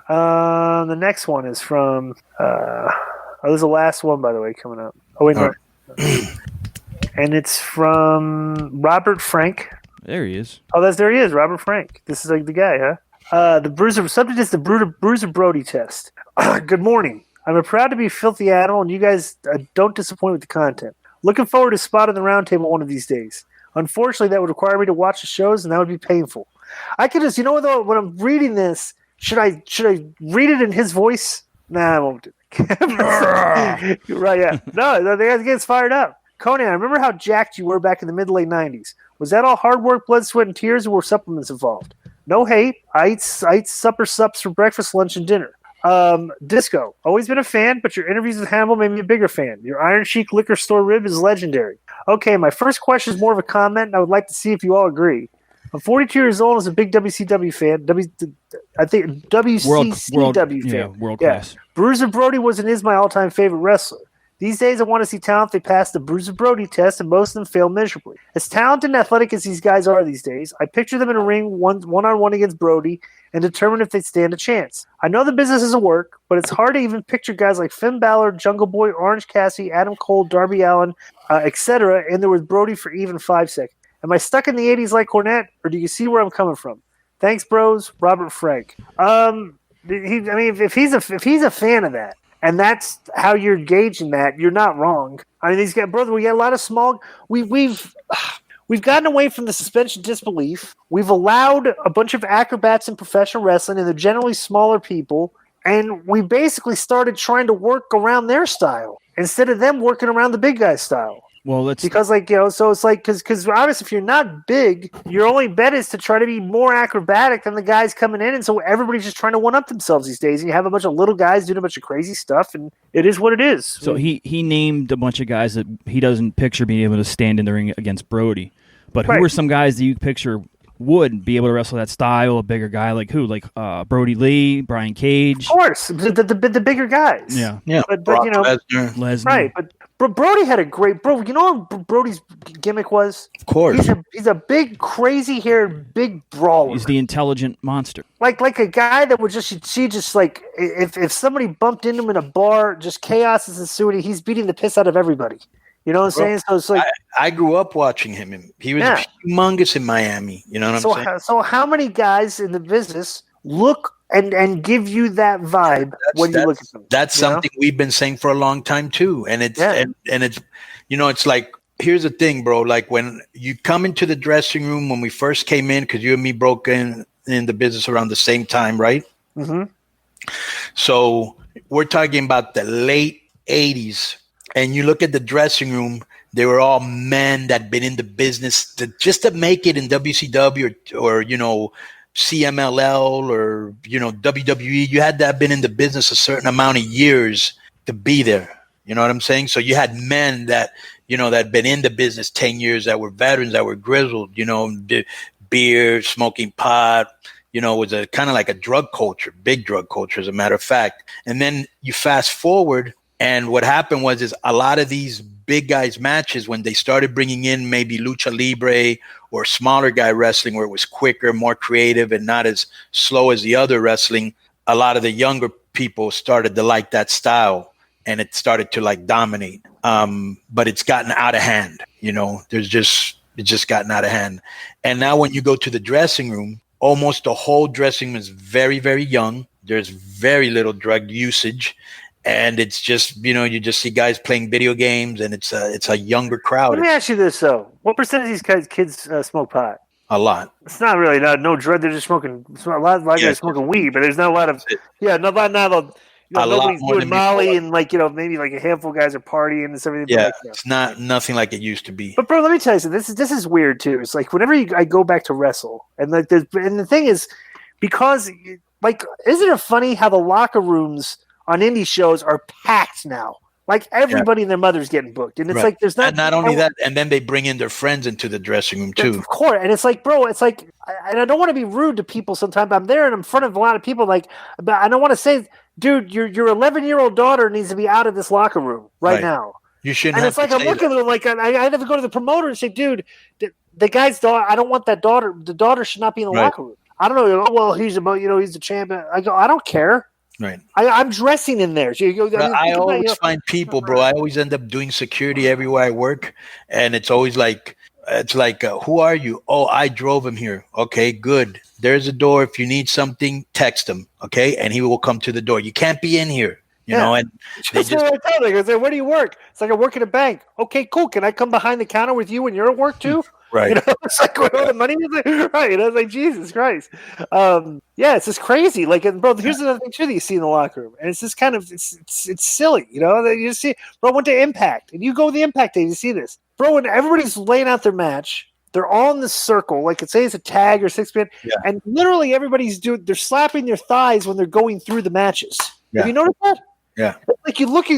The next one is from. There's the last one, by the way, coming up. Oh wait, no. And it's from Robert Frank. There he is. Oh, there he is, Robert Frank. This is like the guy, huh? The Bruiser subject is the Bruiser Brody test. Good morning. I'm proud to be a filthy animal, and you guys don't disappoint with the content. Looking forward to spotting the roundtable one of these days. Unfortunately, that would require me to watch the shows, and that would be painful. I could just, though, when I'm reading this, should I read it in his voice? Nah, I won't do it. Right, yeah. No, the guy gets fired up. Conan, I remember how jacked you were back in the mid-late 90s. Was that all hard work, blood, sweat, and tears, or were supplements involved? No hate. I eat supper sups for breakfast, lunch, and dinner. Disco, always been a fan, but your interviews with Hannibal made me a bigger fan. Your Iron Sheik liquor store rib is legendary. Okay, my first question is more of a comment, and I would like to see if you all agree. I'm 42 years old and is a big WCW fan. I think WCCW fan. Yeah, world class. Bruiser Brody was and is my all-time favorite wrestler. These days, I want to see talent. They pass the Bruiser Brody test, and most of them fail miserably. As talented and athletic as these guys are these days, I picture them in a ring one-on-one against Brody and determine if they'd stand a chance. I know the business doesn't work, but it's hard to even picture guys like Finn Balor, Jungle Boy, Orange Cassidy, Adam Cole, Darby Allin, etc., in there with Brody for even 5 seconds. Am I stuck in the 80s like Cornette, or do you see where I'm coming from? Thanks, bros. Robert Frank. If he's a fan of that, and that's how you're gauging that, you're not wrong. I mean, we got a lot of small. We've gotten away from the suspension of disbelief. We've allowed a bunch of acrobats in professional wrestling, and they're generally smaller people. And we basically started trying to work around their style instead of them working around the big guy's style. Well, because so it's like because obviously if you're not big, your only bet is to try to be more acrobatic than the guys coming in, and so everybody's just trying to one up themselves these days. And you have a bunch of little guys doing a bunch of crazy stuff, and it is what it is. So he named a bunch of guys that he doesn't picture being able to stand in the ring against Brody, but who are some guys that you picture would be able to wrestle that style? A bigger guy like who? Like Brody Lee, Brian Cage, of course, the bigger guys. Yeah. But Lesnar. Right, but. Brody had a great You know what Brody's gimmick was? Of course, he's a big, crazy-haired, big brawler. He's the intelligent monster, like a guy that would just like if somebody bumped into him in a bar, just chaos is ensuing. He's beating the piss out of everybody. You know what I'm saying? So it's like I grew up watching him. He was humongous in Miami. You know what I'm saying? So how many guys in the business look and give you that vibe when you look at them? That's something we've been saying for a long time too. And it's and it's it's like, here's the thing, bro. Like when you come into the dressing room when we first came in, because you and me broke in the business around the same time, right? Mm-hmm. So we're talking about the late 80s, and you look at the dressing room, they were all men that been in the business just to make it in WCW or CMLL or WWE. You had to have been in the business a certain amount of years to be there. You know what I'm saying? So you had men that that been in the business 10 years, that were veterans, that were grizzled, beer, smoking pot, was a kind of like a drug culture, big drug culture, as a matter of fact. And then you fast forward, and what happened is a lot of these big guys matches, when they started bringing in maybe lucha libre or smaller guy wrestling, where it was quicker, more creative, and not as slow as the other wrestling, a lot of the younger people started to like that style, and it started to like dominate. But it's gotten out of hand. It's just gotten out of hand. And now when you go to the dressing room, almost the whole dressing room is very, very young. There's very little drug usage. And it's just, you just see guys playing video games, and it's a younger crowd. Let me ask you this, though. What percent of these kids smoke pot? A lot. It's not really no drug. They're just smoking. A lot of guys smoking weed, but there's not a lot of nobody's doing Molly, and maybe like a handful of guys are partying and stuff. Yeah, it's nothing like it used to be. But bro, let me tell you something. This is weird too. It's like whenever I go back to wrestle, and the thing is, because isn't it funny how the locker rooms on indie shows are packed now? Like everybody and their mother's getting booked, and it's like there's not. And not only that, and then they bring in their friends into the dressing room too. Of course, and it's like, bro, and I don't want to be rude to people. Sometimes I'm there and I'm in front of a lot of people, but I don't want to say, dude, your 11-year-old daughter needs to be out of this locker room right now. You shouldn't. And it's like I'm looking at them like I have to go to the promoter and say, dude, the guy's daughter. I don't want that daughter. The daughter should not be in the locker room. I don't know. Oh, well, he's a champion. I go, I don't care. Right. I'm dressing in there. So you go, I always find people, bro. I always end up doing security everywhere I work, and it's always like, who are you? Oh, I drove him here. Okay, good. There's a door. If you need something, text him. Okay, and he will come to the door. You can't be in here. You know, and that's what I tell them. I say, where do you work? It's like I work at a bank. Okay, cool. Can I come behind the counter with you when you're at work too? Right. You know, it's like where the money is. Right. You know, it's like Jesus Christ. It's just crazy. Like, and bro, here's another thing too that you see in the locker room, and it's just kind of it's silly. You know, you just see, bro. Went to Impact, and you go to the Impact day, you see this, bro. When everybody's laying out their match, they're all in the circle. Like, say it's a tag or 6-man, and literally everybody's they're slapping their thighs when they're going through the matches. Yeah. Have you noticed that? Yeah. Like you look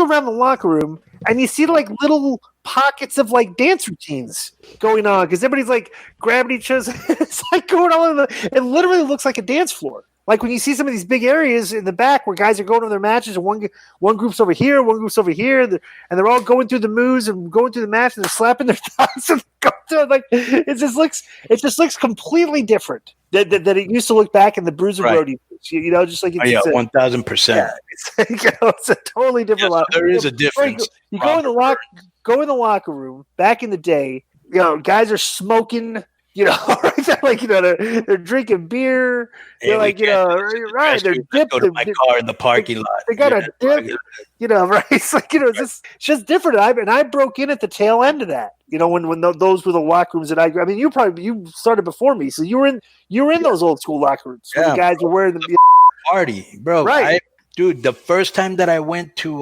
around the locker room and you see like little pockets of like dance routines going on because everybody's like grabbing each other. It's like going all over it literally looks like a dance floor. Like when you see some of these big areas in the back where guys are going to their matches and one group's over here, one group's over here, and they're all going through the moves and going through the match and they're slapping their thighs and going through it. Like it just looks completely different than it used to look back in the Bruiser Brody. You know, just like it's 1,000%. It's a totally different. Yes, there is a difference. You go in the locker room. Back in the day, you know, guys are smoking. You know, like they're drinking beer. They're like, right? They're dipped. Go to my car in the parking lot. They got a dip. You know, right? It's like it's just different. I broke in at the tail end of that. You know, when those were the locker rooms that I mean, you started before me, so you were in those old school locker rooms. Where the guys were wearing the party, bro. Right, dude. The first time that I went to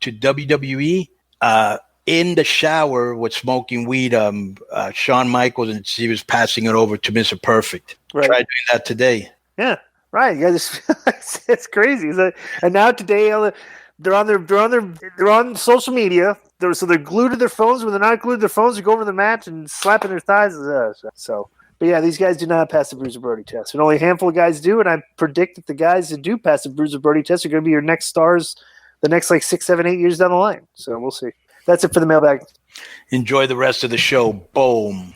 WWE, in the shower with smoking weed, Shawn Michaels, and he was passing it over to Mr. Perfect. Right. Try doing that today. Yeah, right. You guys, it's crazy. And now today, they're on social media. They're glued to their phones. When they're not glued to their phones, they go over the match and slapping their thighs. So, but yeah, these guys do not pass the Bruiser Brody test. And only a handful of guys do. And I predict that the guys that do pass the Bruiser Brody test are going to be your next stars, the next like 6, 7, 8 years down the line. So we'll see. That's it for the mailbag. Enjoy the rest of the show. Boom.